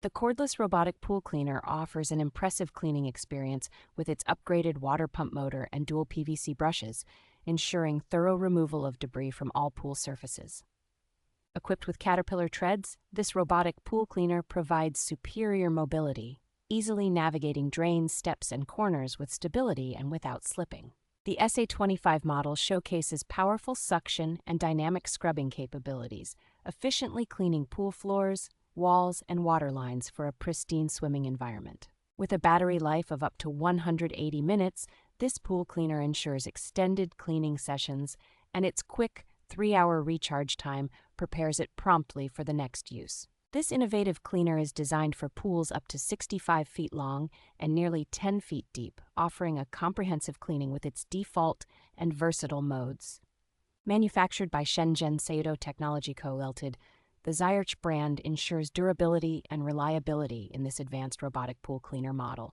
The cordless robotic pool cleaner offers an impressive cleaning experience with its upgraded water pump motor and dual PVC brushes, ensuring thorough removal of debris from all pool surfaces. Equipped with Caterpillar treads, this robotic pool cleaner provides superior mobility, easily navigating drains, steps, and corners with stability and without slipping. The SA25 model showcases powerful suction and dynamic scrubbing capabilities, efficiently cleaning pool floors, walls, and water lines for a pristine swimming environment. With a battery life of up to 180 minutes, this pool cleaner ensures extended cleaning sessions, and its quick 3-hour recharge time prepares it promptly for the next use. This innovative cleaner is designed for pools up to 65 feet long and nearly 10 feet deep, offering a comprehensive cleaning with its default and versatile modes. Manufactured by Shenzhen Seauto Technology Co. Ltd., the Zyerch brand ensures durability and reliability in this advanced robotic pool cleaner model.